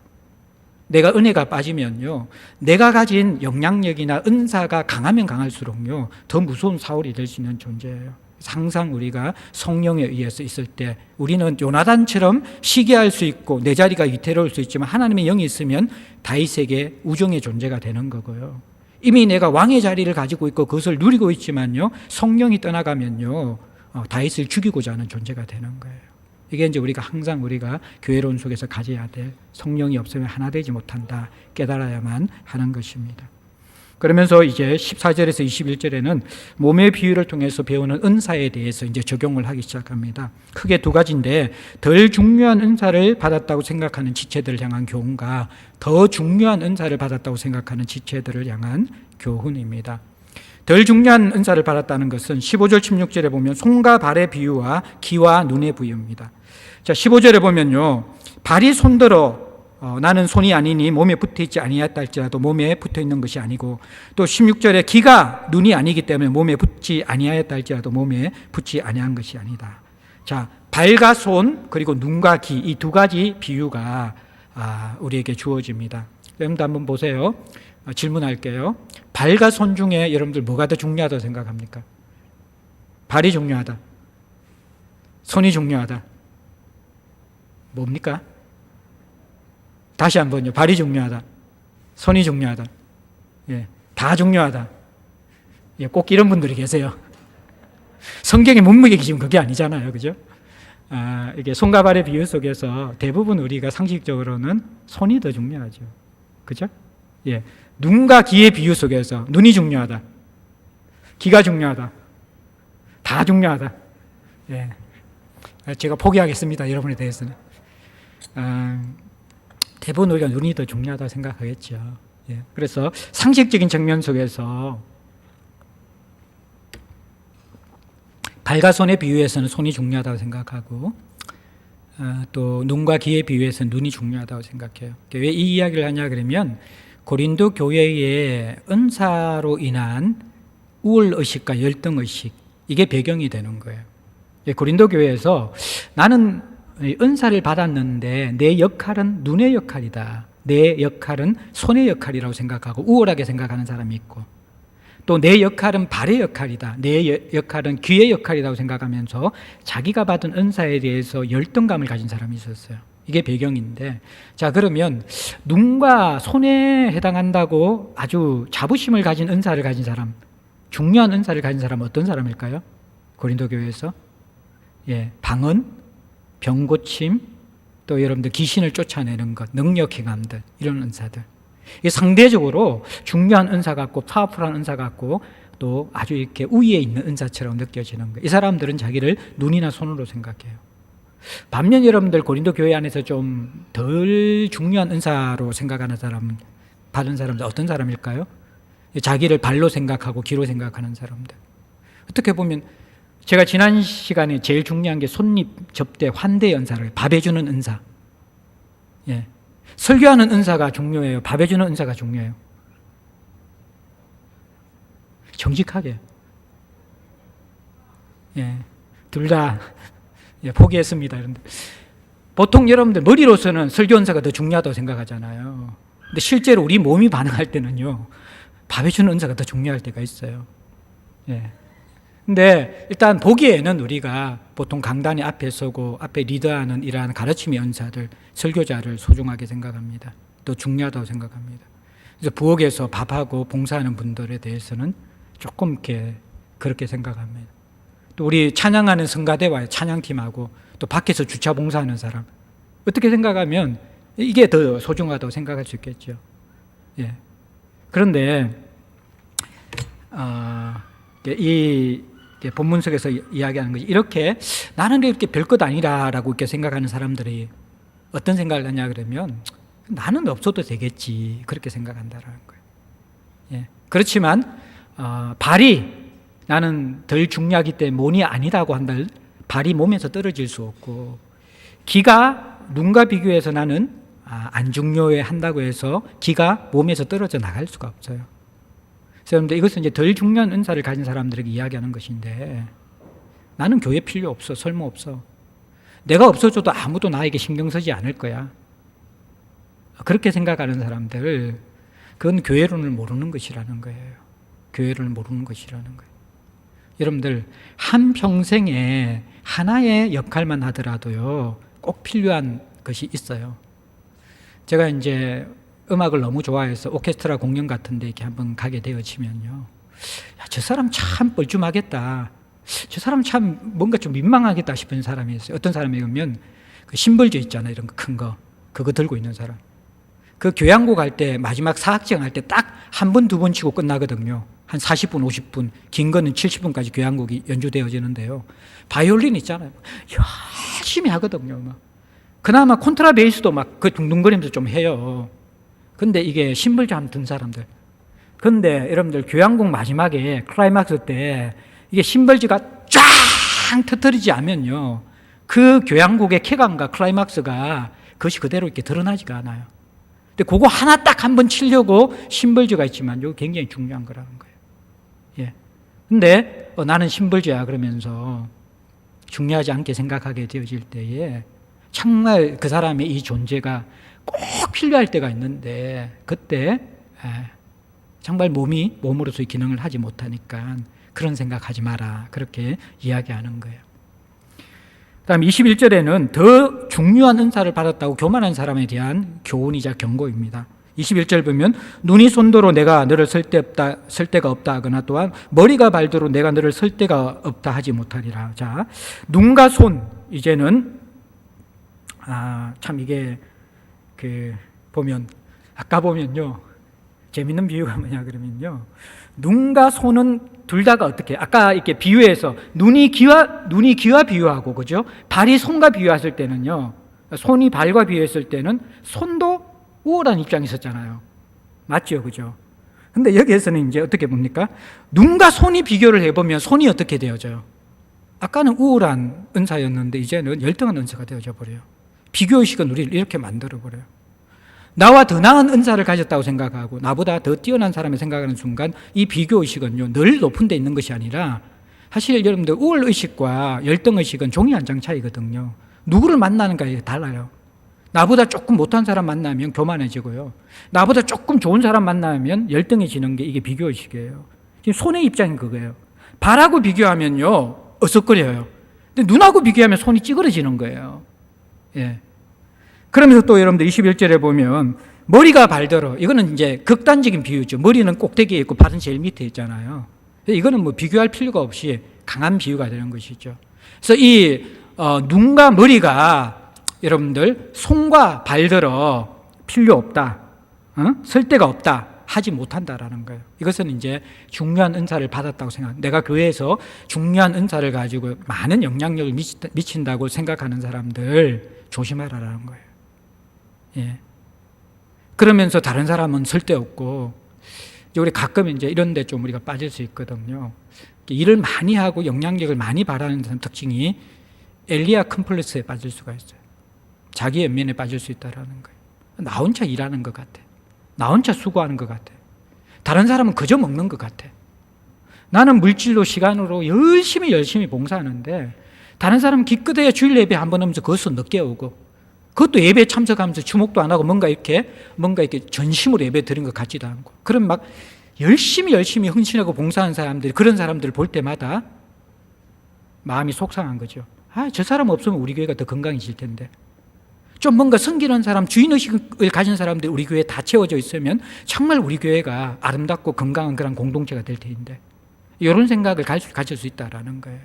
Speaker 1: 내가 은혜가 빠지면요, 내가 가진 영향력이나 은사가 강하면 강할수록요, 더 무서운 사울이 될 수 있는 존재예요. 항상 우리가 성령에 의해서 있을 때 우리는 요나단처럼 시기할 수 있고 내 자리가 위태로울 수 있지만 하나님의 영이 있으면 다윗에게 우정의 존재가 되는 거고요. 이미 내가 왕의 자리를 가지고 있고 그것을 누리고 있지만요, 성령이 떠나가면요, 다윗을 죽이고자 하는 존재가 되는 거예요. 이게 이제 항상 우리가 교회론 속에서 가져야 될, 성령이 없으면 하나 되지 못한다, 깨달아야만 하는 것입니다. 그러면서 이제 14절에서 21절에는 몸의 비유를 통해서 배우는 은사에 대해서 이제 적용을 하기 시작합니다. 크게 두 가지인데, 덜 중요한 은사를 받았다고 생각하는 지체들을 향한 교훈과 더 중요한 은사를 받았다고 생각하는 지체들을 향한 교훈입니다. 덜 중요한 은사를 받았다는 것은 15절 16절에 보면 손과 발의 비유와 귀와 눈의 비유입니다. 자, 15절에 보면요, 발이 손들어 나는 손이 아니니 몸에 붙어있지 아니하였다 할지라도 몸에 붙어있는 것이 아니고, 또 16절에 귀가 눈이 아니기 때문에 몸에 붙지 아니하였다 할지라도 몸에 붙지 아니한 것이 아니다. 자, 발과 손 그리고 눈과 귀, 이 두 가지 비유가 우리에게 주어집니다. 여러분들 한번 보세요. 질문할게요. 발과 손 중에 여러분들 뭐가 더 중요하다고 생각합니까? 발이 중요하다, 손이 중요하다, 뭡니까? 다시 한번요. 발이 중요하다, 손이 중요하다, 예, 다 중요하다. 예, 꼭 이런 분들이 계세요. 성경의 문맥이 지금 그게 아니잖아요, 그죠? 이게 손과 발의 비유 속에서 대부분 우리가 상식적으로는 손이 더 중요하죠, 그죠? 예, 눈과 귀의 비유 속에서 눈이 중요하다, 귀가 중요하다, 다 중요하다. 예, 제가 포기하겠습니다. 여러분에 대해서는. 대부분 우리가 눈이 더 중요하다고 생각하겠죠. 예, 그래서 상식적인 측면 속에서 발과 손의 비유에서는 손이 중요하다고 생각하고, 또 눈과 귀의 비유에서는 눈이 중요하다고 생각해요. 왜 이 이야기를 하냐 그러면, 고린도 교회의 은사로 인한 우월의식과 열등의식, 이게 배경이 되는 거예요. 고린도 교회에서 나는 은사를 받았는데 내 역할은 눈의 역할이다, 내 역할은 손의 역할이라고 생각하고 우월하게 생각하는 사람이 있고, 또 내 역할은 발의 역할이다, 내 역할은 귀의 역할이라고 생각하면서 자기가 받은 은사에 대해서 열등감을 가진 사람이 있었어요. 이게 배경인데, 자, 그러면 눈과 손에 해당한다고 아주 자부심을 가진 은사를 가진 사람, 중요한 은사를 가진 사람은 어떤 사람일까요? 고린도 교회에서 방언, 병고침, 또 여러분들 귀신을 쫓아내는 것, 능력 행함들, 이런 은사들, 이게 상대적으로 중요한 은사 같고 파워풀한 은사 같고 또 아주 이렇게 우위에 있는 은사처럼 느껴지는 거예요. 이 사람들은 자기를 눈이나 손으로 생각해요. 반면 여러분들 고린도 교회 안에서 좀 덜 중요한 은사로 생각하는 사람은 받은 사람들 어떤 사람일까요? 자기를 발로 생각하고 귀로 생각하는 사람들. 어떻게 보면 제가 지난 시간에 제일 중요한 게 손님 접대 환대 은사를 밥 해주는 은사. 예. 설교하는 은사가 중요해요. 밥 해주는 은사가 중요해요. 정직하게. 예. 둘 다 포기했습니다. 보통 여러분들 머리로서는 설교 은사가 더 중요하다고 생각하잖아요. 근데 실제로 우리 몸이 반응할 때는요, 밥 해주는 은사가 더 중요할 때가 있어요. 예. 근데 일단 보기에는 우리가 보통 강단에 앞에 서고 앞에 리더하는 이러한 가르침의 은사들, 설교자를 소중하게 생각합니다. 또 중요하다고 생각합니다. 그래서 부엌에서 밥하고 봉사하는 분들에 대해서는 조금 이렇게 그렇게 생각합니다. 또 우리 찬양하는 성가대와 찬양팀하고 또 밖에서 주차 봉사하는 사람, 어떻게 생각하면 이게 더 소중하다고 생각할 수 있겠죠. 예. 그런데 이 본문 속에서 이야기하는 것이 이렇게 나는 이렇게 별것 아니라라고 이렇게 생각하는 사람들이 어떤 생각을 하냐 그러면 나는 없어도 되겠지 그렇게 생각한다라는 거예요. 예. 그렇지만 발이 나는 덜 중요하기 때문에 몸이 아니다고 한들 발이 몸에서 떨어질 수 없고 기가 눈과 비교해서 나는 안 중요해 한다고 해서 기가 몸에서 떨어져 나갈 수가 없어요. 그런데 이것은 이제 덜 중요한 은사를 가진 사람들에게 이야기하는 것인데 나는 교회 필요 없어, 설모 없어. 내가 없어져도 아무도 나에게 신경 쓰지 않을 거야. 그렇게 생각하는 사람들, 그건 교회론을 모르는 것이라는 거예요. 교회를 모르는 것이라는 거예요. 여러분들 한평생에 하나의 역할만 하더라도요 꼭 필요한 것이 있어요. 제가 이제 음악을 너무 좋아해서 오케스트라 공연 같은 데 이렇게 한번 가게 되어지면요, 야, 저 사람 참 뻘쭘하겠다, 저 사람 참 뭔가 좀 민망하겠다 싶은 사람이 있어요. 어떤 사람이면 그 심벌주 있잖아요, 이런 거 큰 거, 그거 들고 있는 사람. 그 교향곡 할 때 마지막 사학정 할 때 딱 한 번, 두 번 치고 끝나거든요. 한 40분, 50분, 긴 거는 70분까지 교향곡이 연주되어지는데요. 바이올린 있잖아요. 열심히 하거든요. 막. 그나마 콘트라베이스도 막 그 둥둥거리면서 좀 해요. 근데 이게 심벌주 한번 든 사람들. 근데 여러분들 교향곡 마지막에 클라이막스 때 이게 심벌주가 쫙 터뜨리지 않으면요, 그 교향곡의 쾌감과 클라이막스가 그것이 그대로 이렇게 드러나지가 않아요. 근데 그거 하나 딱 한 번 치려고 심벌주가 있지만 이거 굉장히 중요한 거라는 거예요. 예. 근데 나는 심벌주야 그러면서 중요하지 않게 생각하게 되어질 때에 정말 그 사람의 이 존재가 꼭 필요할 때가 있는데 그때 정말 몸이 몸으로서의 기능을 하지 못하니까 그런 생각하지 마라, 그렇게 이야기하는 거예요. 다음 21절에는 더 중요한 은사를 받았다고 교만한 사람에 대한 교훈이자 경고입니다. 21절 보면 눈이 손도로 내가 너를 쓸 데가 없다 하거나 또한 머리가 발도로 내가 너를 쓸 데가 없다 하지 못하리라. 자, 눈과 손, 이제는 참 이게 보면 아까 보면요 재밌는 비유가 뭐냐 그러면요, 눈과 손은 둘 다가 어떻게, 아까 이렇게 비유해서 눈이 귀와 비유하고, 그죠? 발이 손과 비유했을 때는요, 손이 발과 비유했을 때는 손도 우월한 입장에 있었잖아요. 맞죠? 그죠? 근데 여기에서는 이제 어떻게 봅니까? 눈과 손이 비교를 해보면 손이 어떻게 되어져요? 아까는 우월한 은사였는데 이제는 열등한 은사가 되어져 버려요. 비교의식은 우리를 이렇게 만들어 버려요. 나와 더 나은 은사를 가졌다고 생각하고 나보다 더 뛰어난 사람을 생각하는 순간 이 비교의식은요 늘 높은 데 있는 것이 아니라, 사실 여러분들 우월의식과 열등의식은 종이 한 장 차이거든요. 누구를 만나는가에 달라요. 나보다 조금 못한 사람 만나면 교만해지고요, 나보다 조금 좋은 사람 만나면 열등해지는 게 이게 비교의식이에요. 지금 손의 입장이 그거예요. 발하고 비교하면요 어석거려요. 근데 눈하고 비교하면 손이 찌그러지는 거예요. 예. 그러면서 또 여러분들 21절에 보면 머리가 발더러, 이거는 이제 극단적인 비유죠. 머리는 꼭대기에 있고 발은 제일 밑에 있잖아요. 이거는 뭐 비교할 필요가 없이 강한 비유가 되는 것이죠. 그래서 이 눈과 머리가 여러분들 손과 발더러 필요 없다, 쓸 데가 없다 하지 못한다라는 거예요. 이것은 이제 중요한 은사를 받았다고 내가 교회에서 중요한 은사를 가지고 많은 영향력을 미친다고 생각하는 사람들 조심하라라는 거예요. 예. 그러면서 다른 사람은 쓸데없고, 우리 가끔 이제 이런 데 좀 우리가 빠질 수 있거든요. 일을 많이 하고 영향력을 많이 발휘하는 특징이 엘리야 컴플렉스에 빠질 수가 있어요. 자기 연민에 빠질 수 있다라는 거예요. 나 혼자 일하는 것 같아. 나 혼자 수고하는 것 같아. 다른 사람은 그저 먹는 것 같아. 나는 물질로 시간으로 열심히 봉사하는데 다른 사람은 기껏해야 주일 예배 한 번 하면서 그것도 늦게 오고, 그것도 예배에 참석하면서 주목도 안 하고 뭔가 이렇게 전심으로 예배 드린 것 같지도 않고, 그런 막 열심히 헌신하고 봉사하는 사람들이, 그런 사람들을 볼 때마다 마음이 속상한 거죠. 저 사람 없으면 우리 교회가 더 건강해질 텐데. 좀 뭔가 섬기는 사람, 주인의식을 가진 사람들이 우리 교회에 다 채워져 있으면 정말 우리 교회가 아름답고 건강한 그런 공동체가 될 텐데, 이런 생각을 가질 수 있다라는 거예요.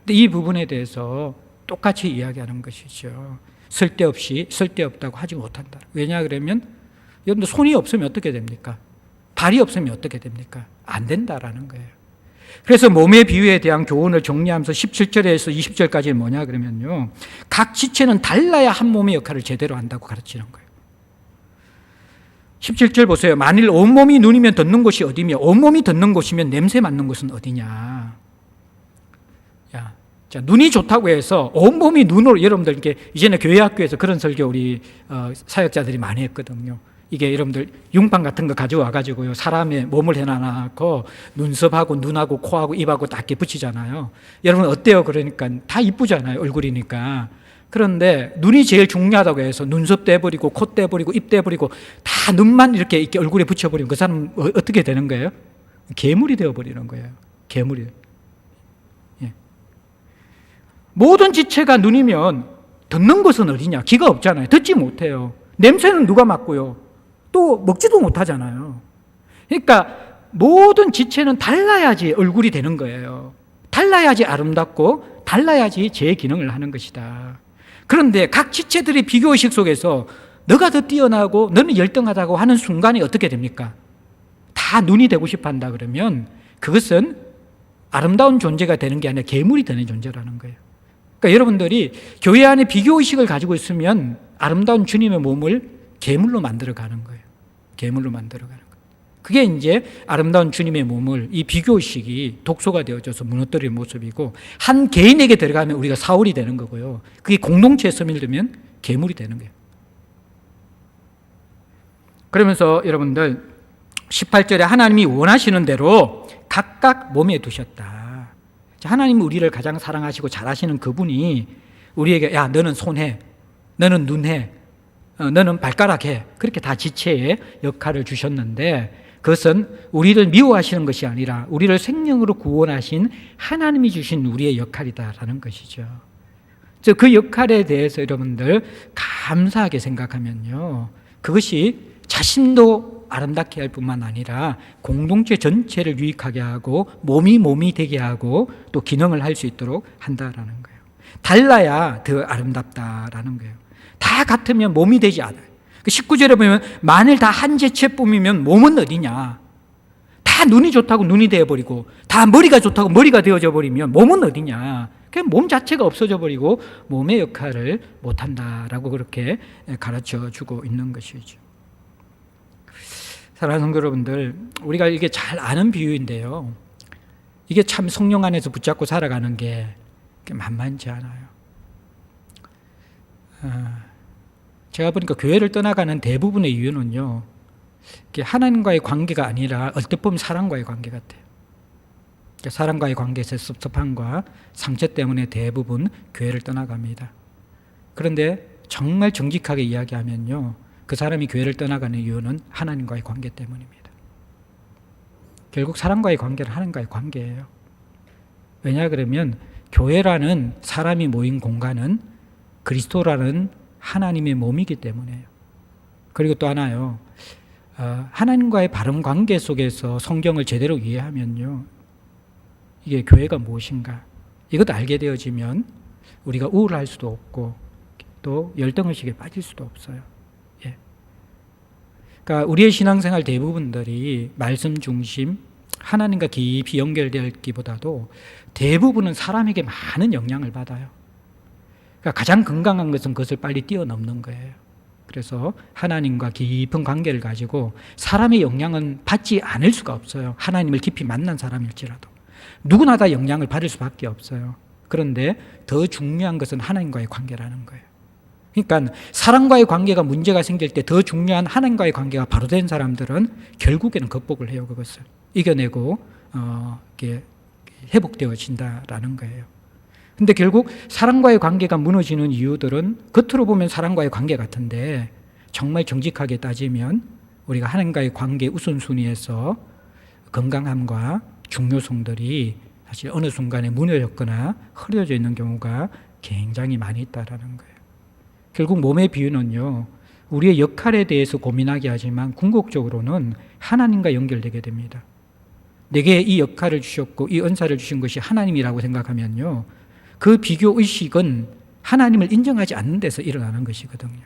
Speaker 1: 근데 이 부분에 대해서 똑같이 이야기하는 것이죠. 쓸데없다고 하지 못한다. 왜냐 그러면 여러분들 손이 없으면 어떻게 됩니까? 발이 없으면 어떻게 됩니까? 안 된다라는 거예요. 그래서 몸의 비유에 대한 교훈을 정리하면서 17절에서 20절까지는 뭐냐 그러면요, 각 지체는 달라야 한 몸의 역할을 제대로 한다고 가르치는 거예요. 17절 보세요. 만일 온몸이 눈이면 듣는 곳이 어디며 온몸이 듣는 곳이면 냄새 맡는 곳은 어디냐. 자, 눈이 좋다고 해서 온몸이 눈으로, 여러분들 이렇게 이제는 교회 학교에서 그런 설교 우리 사역자들이 많이 했거든요. 이게 여러분들 융판 같은 거 가져와 가지고요, 사람의 몸을 해놔놓고 눈썹하고 눈하고 코하고 입하고 딱 이렇게 붙이잖아요. 여러분 어때요? 그러니까 다 이쁘잖아요, 얼굴이니까. 그런데 눈이 제일 중요하다고 해서 눈썹 떼버리고 코 떼버리고 입 떼버리고 다 눈만 이렇게 얼굴에 붙여버리면 그 사람은 어떻게 되는 거예요? 괴물이 되어버리는 거예요. 괴물이. 예. 모든 지체가 눈이면 듣는 것은 어디냐? 귀가 없잖아요. 듣지 못해요. 냄새는 누가 맡고요? 또 먹지도 못하잖아요. 그러니까 모든 지체는 달라야지 얼굴이 되는 거예요. 달라야지 아름답고 달라야지 제 기능을 하는 것이다. 그런데 각 지체들의 비교의식 속에서 너가 더 뛰어나고 너는 열등하다고 하는 순간이 어떻게 됩니까? 다 눈이 되고 싶어 한다 그러면 그것은 아름다운 존재가 되는 게 아니라 괴물이 되는 존재라는 거예요. 그러니까 여러분들이 교회 안에 비교의식을 가지고 있으면 아름다운 주님의 몸을 괴물로 만들어가는 거예요. 괴물로 만들어가는 거예요. 그게 이제 아름다운 주님의 몸을, 이 비교의식이 독소가 되어져서 무너뜨리는 모습이고, 한 개인에게 들어가면 우리가 사울이 되는 거고요. 그게 공동체에 스며들면 괴물이 되는 거예요. 그러면서 여러분들 18절에 하나님이 원하시는 대로 각각 몸에 두셨다. 하나님은 우리를 가장 사랑하시고 잘하시는 그분이 우리에게 야 너는 손해, 너는 눈해, 너는 발가락해, 그렇게 다 지체의 역할을 주셨는데, 그것은 우리를 미워하시는 것이 아니라 우리를 생명으로 구원하신 하나님이 주신 우리의 역할이다라는 것이죠. 그 역할에 대해서 여러분들 감사하게 생각하면요, 그것이 자신도 아름답게 할 뿐만 아니라 공동체 전체를 유익하게 하고 몸이 되게 하고 또 기능을 할 수 있도록 한다라는 거예요. 달라야 더 아름답다라는 거예요. 다 같으면 몸이 되지 않아요. 19절에 보면 만일 다 한 지체뿐이면 몸은 어디냐. 다 눈이 좋다고 눈이 되어버리고 다 머리가 좋다고 머리가 되어져 버리면 몸은 어디냐. 그냥 몸 자체가 없어져 버리고 몸의 역할을 못한다라고 그렇게 가르쳐 주고 있는 것이죠. 사랑하는 성도 여러분들, 우리가 이게 잘 아는 비유인데요, 이게 참 성령 안에서 붙잡고 살아가는 게 만만치 않아요. 제가 보니까 교회를 떠나가는 대부분의 이유는요, 하나님과의 관계가 아니라 얼핏 보면 사람과의 관계 같아요. 사람과의 관계에서 섭섭함과 상처 때문에 대부분 교회를 떠나갑니다. 그런데 정말 정직하게 이야기하면요, 그 사람이 교회를 떠나가는 이유는 하나님과의 관계 때문입니다. 결국 사람과의 관계는 하나님과의 관계예요. 왜냐 그러면 교회라는 사람이 모인 공간은 그리스도라는 하나님의 몸이기 때문에요. 그리고 또 하나요, 하나님과의 바른 관계 속에서 성경을 제대로 이해하면요, 이게 교회가 무엇인가 이것도 알게 되어지면 우리가 우울할 수도 없고 또 열등의식에 빠질 수도 없어요. 예. 그러니까 우리의 신앙생활 대부분들이 말씀 중심, 하나님과 깊이 연결되기보다도 대부분은 사람에게 많은 영향을 받아요. 그러니까 가장 건강한 것은 그것을 빨리 뛰어넘는 거예요. 그래서 하나님과 깊은 관계를 가지고 사람의 영향은 받지 않을 수가 없어요. 하나님을 깊이 만난 사람일지라도. 누구나 다 영향을 받을 수밖에 없어요. 그런데 더 중요한 것은 하나님과의 관계라는 거예요. 그러니까 사람과의 관계가 문제가 생길 때 더 중요한 하나님과의 관계가 바로 된 사람들은 결국에는 극복을 해요. 그것을 이겨내고 이렇게 회복되어진다라는 거예요. 근데 결국 사람과의 관계가 무너지는 이유들은 겉으로 보면 사람과의 관계 같은데 정말 정직하게 따지면 우리가 하나님과의 관계 우선순위에서 건강함과 중요성들이 사실 어느 순간에 무너졌거나 흐려져 있는 경우가 굉장히 많이 있다라는 거예요. 결국 몸의 비유는요, 우리의 역할에 대해서 고민하게 하지만 궁극적으로는 하나님과 연결되게 됩니다. 내게 이 역할을 주셨고 이 은사를 주신 것이 하나님이라고 생각하면요, 그 비교 의식은 하나님을 인정하지 않는 데서 일어나는 것이거든요.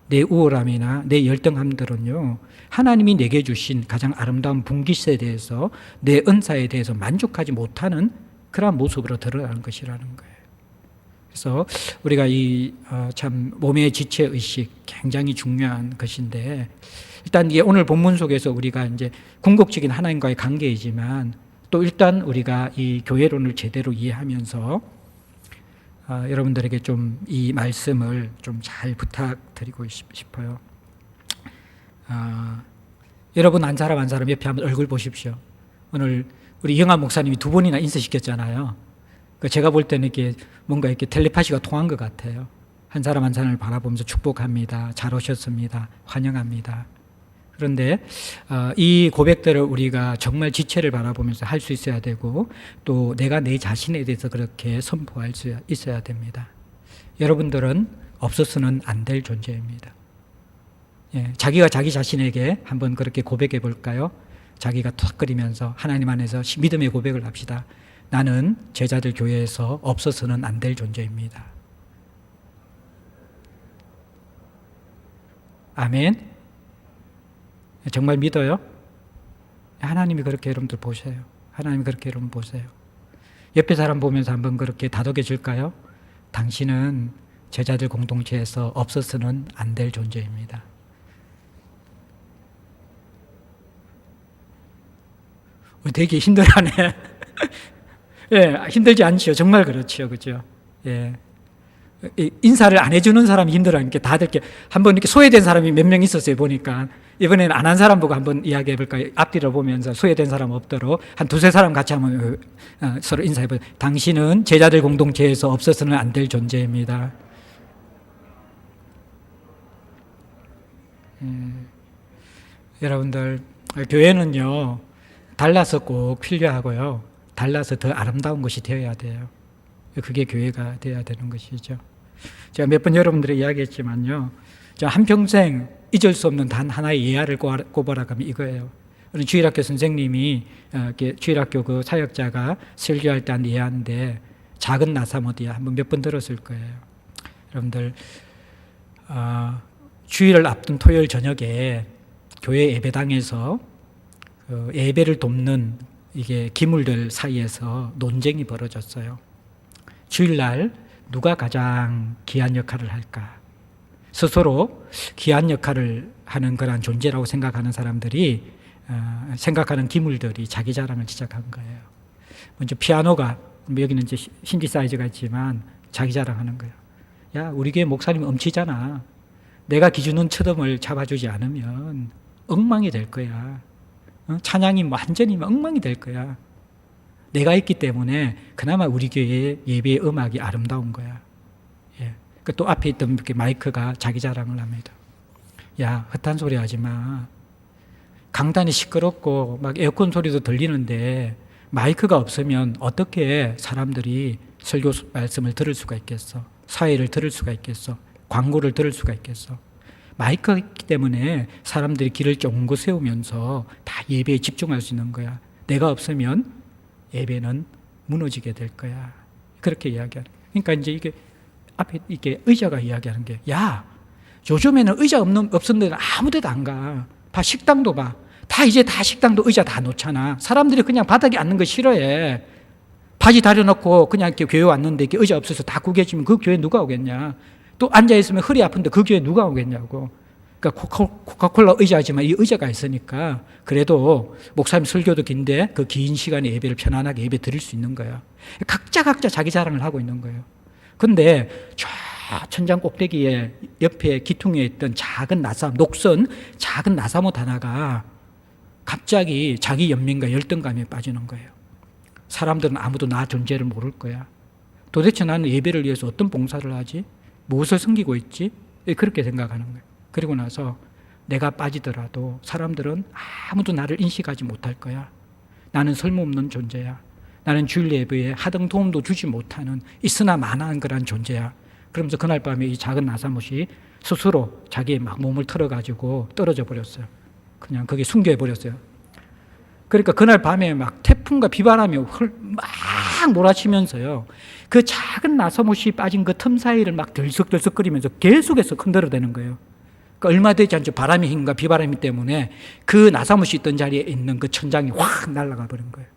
Speaker 1: 내 우월함이나 내 열등함들은요, 하나님이 내게 주신 가장 아름다운 분깃에 대해서, 내 은사에 대해서 만족하지 못하는 그러한 모습으로 드러나는 것이라는 거예요. 그래서 우리가 참 몸의 지체 의식 굉장히 중요한 것인데, 일단 이게 오늘 본문 속에서 우리가 이제 궁극적인 하나님과의 관계이지만 또 일단 우리가 이 교회론을 제대로 이해하면서 여러분들에게 좀 이 말씀을 좀 잘 부탁드리고 싶어요. 여러분 한 사람 한 사람 옆에 한번 얼굴 보십시오. 오늘 우리 영암 목사님이 2번이나 인사시켰잖아요. 제가 볼 때는 이렇게 뭔가 이렇게 텔레파시가 통한 것 같아요. 한 사람 한 사람을 바라보면서 축복합니다. 잘 오셨습니다. 환영합니다. 그런데 이 고백들을 우리가 정말 지체를 바라보면서 할 수 있어야 되고, 또 내가 내 자신에 대해서 그렇게 선포할 수 있어야 됩니다. 여러분들은 없어서는 안 될 존재입니다. 예, 자기가 자기 자신에게 한번 그렇게 고백해 볼까요? 자기가 툭거리면서 하나님 안에서 믿음의 고백을 합시다. 나는 제자들 교회에서 없어서는 안 될 존재입니다. 아멘. 정말 믿어요? 하나님이 그렇게 여러분들 보세요. 하나님이 그렇게 여러분 보세요. 옆에 사람 보면서 한번 그렇게 다독여줄까요? 당신은 제자들 공동체에서 없어서는 안 될 존재입니다. 되게 힘들어하네. 예, 힘들지 않지요. 정말 그렇지요. 그죠? 예. 인사를 안 해주는 사람이 힘들어하니까 다들 이렇게 한번 이렇게 소외된 사람이 몇 명 있었어요. 보니까 이번에는 안 한 사람 보고 한번 이야기해 볼까요? 앞뒤를 보면서 소외된 사람 없도록 한 2-3사람 같이 한번 서로 인사해 보세요. 당신은 제자들 공동체에서 없어서는 안 될 존재입니다. 여러분들, 교회는요 달라서 꼭 필요하고요, 달라서 더 아름다운 것이 되어야 돼요. 그게 교회가 되어야 되는 것이죠. 제가 몇 번 여러분들에게 이야기했지만요, 저 한평생 잊을 수 없는 단 하나의 예화를 꼽아라가면 이거예요. 주일학교 선생님이 주일학교 그 사역자가 설교할 때 한 예화인데, 작은 나사모디야 한번 몇 번 들었을 거예요. 여러분들, 주일을 앞둔 토요일 저녁에 교회 예배당에서 그 예배를 돕는 이게 기물들 사이에서 논쟁이 벌어졌어요. 주일날 누가 가장 귀한 역할을 할까? 스스로 귀한 역할을 하는 그런 존재라고 생각하는 사람들이 생각하는 기물들이 자기 자랑을 시작한 거예요. 먼저 피아노가, 여기는 이제 신디사이저가 있지만 자기 자랑하는 거예요. 야, 우리 교회 목사님 엄치잖아. 내가 기준은 처음을 잡아주지 않으면 엉망이 될 거야. 찬양이 완전히 엉망이 될 거야. 내가 있기 때문에 그나마 우리 교회의 예배의 음악이 아름다운 거야. 예. 또 앞에 있던 이렇게 마이크가 자기 자랑을 합니다. 야, 헛한 소리 하지 마. 강단이 시끄럽고 막 에어컨 소리도 들리는데 마이크가 없으면 어떻게 사람들이 설교 말씀을 들을 수가 있겠어? 사회를 들을 수가 있겠어? 광고를 들을 수가 있겠어? 마이크가 있기 때문에 사람들이 길을 쫑긋 세우면서 다 예배에 집중할 수 있는 거야. 내가 없으면 예배는 무너지게 될 거야. 그렇게 이야기하는 거야. 그러니까 이제 이게 앞에 이게 의자가 이야기하는 게, 야, 요즘에는 의자 없는 데는 아무 데도 안 가. 봐, 식당도 봐. 이제 다 식당도 의자 다 놓잖아. 사람들이 그냥 바닥에 앉는 거 싫어해. 바지 다려놓고 그냥 이렇게 교회 왔는데 이렇게 의자 없어서 다 구겨지면 그 교회 누가 오겠냐. 또 앉아있으면 허리 아픈데 그 교회 누가 오겠냐고. 그러니까 코카콜라 의자지만 이 의자가 있으니까 그래도 목사님 설교도 긴데 그 긴 시간에 예배를 편안하게 예배 드릴 수 있는 거야. 각자 자기 자랑을 하고 있는 거예요. 근데 저 천장 꼭대기에 옆에 기퉁에 있던 작은 나사모, 녹슨 작은 나사못 하나가 갑자기 자기 연민과 열등감에 빠지는 거예요. 사람들은 아무도 나 존재를 모를 거야. 도대체 나는 예배를 위해서 어떤 봉사를 하지? 무엇을 섬기고 있지? 그렇게 생각하는 거예요. 그리고 나서 내가 빠지더라도 사람들은 아무도 나를 인식하지 못할 거야. 나는 쓸모없는 존재야. 나는 주일 예배에 하등 도움도 주지 못하는 있으나 마나한 그런 존재야. 그러면서 그날 밤에 이 작은 나사못이 스스로 자기의 막 몸을 털어가지고 떨어져 버렸어요. 그냥 거기 숨겨 버렸어요. 그러니까 그날 밤에 막 태풍과 비바람이 막 몰아치면서요. 그 작은 나사못이 빠진 그 틈 사이를 막 들썩들썩거리면서 계속해서 흔들어대는 거예요. 그러니까 얼마 되지 않죠. 바람의 힘과 비바람 때문에 그 나사못이 있던 자리에 있는 그 천장이 확 날아가 버린 거예요.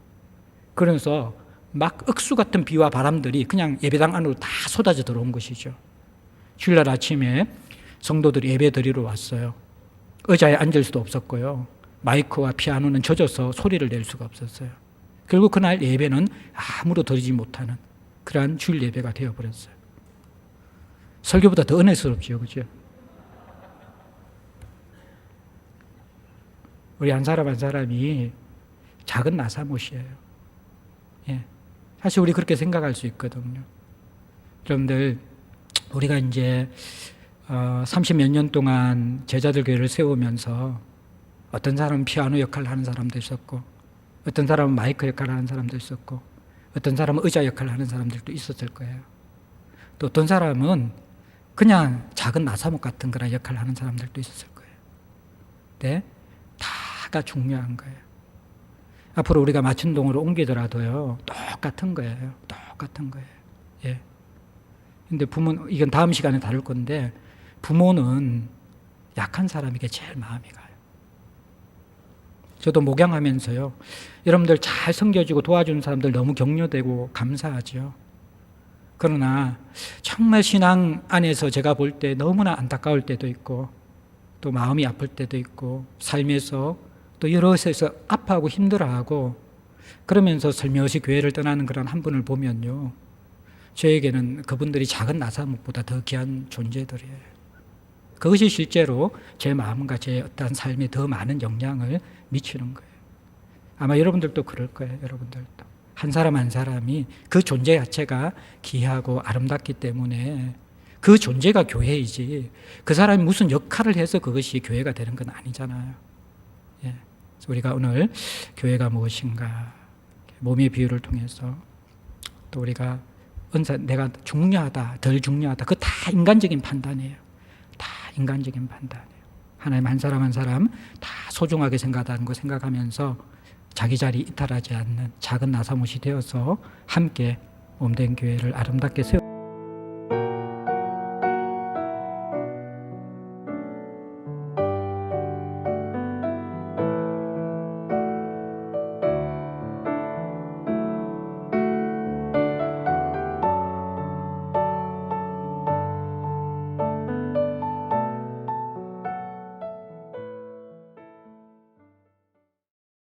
Speaker 1: 그러면서 막 억수 같은 비와 바람들이 그냥 예배당 안으로 다 쏟아져 들어온 것이죠. 주일날 아침에 성도들이 예배 드리러 왔어요. 의자에 앉을 수도 없었고요. 마이크와 피아노는 젖어서 소리를 낼 수가 없었어요. 결국 그날 예배는 아무도 드리지 못하는 그러한 주일 예배가 되어버렸어요. 설교보다 더 은혜스럽지요, 그죠? 우리 한 사람 한 사람이 작은 나사못이에요. 예. 사실 우리 그렇게 생각할 수 있거든요. 여러분들, 우리가 이제 30몇 년 동안 제자들 교회를 세우면서 어떤 사람은 피아노 역할을 하는 사람도 있었고, 어떤 사람은 마이크 역할을 하는 사람도 있었고, 어떤 사람은 의자 역할을 하는 사람들도 있었을 거예요. 또 어떤 사람은 그냥 작은 나사목 같은 그런 역할을 하는 사람들도 있었을 거예요. 네? 다가 중요한 거예요. 앞으로 우리가 마천동으로 옮기더라도요, 똑같은 거예요. 똑같은 거예요. 예. 근데 이건 다음 시간에 다룰 건데, 부모는 약한 사람에게 제일 마음이 가요. 저도 목양하면서요, 여러분들 잘 섬겨주고 도와주는 사람들 너무 격려되고 감사하죠. 그러나 정말 신앙 안에서 제가 볼 때 너무나 안타까울 때도 있고, 또 마음이 아플 때도 있고, 삶에서 또 여러 곳에서 아파하고 힘들어하고, 그러면서 슬며시 교회를 떠나는 그런 한 분을 보면요, 저에게는 그분들이 작은 나사목보다 더 귀한 존재들이에요. 그것이 실제로 제 마음과 제 어떠한 삶에 더 많은 영향을 미치는 거예요. 아마 여러분들도 그럴 거예요. 여러분들도 한 사람 한 사람이 그 존재 자체가 귀하고 아름답기 때문에 그 존재가 교회이지, 그 사람이 무슨 역할을 해서 그것이 교회가 되는 건 아니잖아요. 예. 그래서 우리가 오늘 교회가 무엇인가, 몸의 비유를 통해서 또 우리가 내가 중요하다, 덜 중요하다, 그거 다 인간적인 판단이에요. 다 인간적인 판단이에요. 하나님 한 사람 한 사람 다 소중하게 생각하는 거 생각하면서 자기 자리 이탈하지 않는 작은 나사못이 되어서 함께 몸된 교회를 아름답게 세워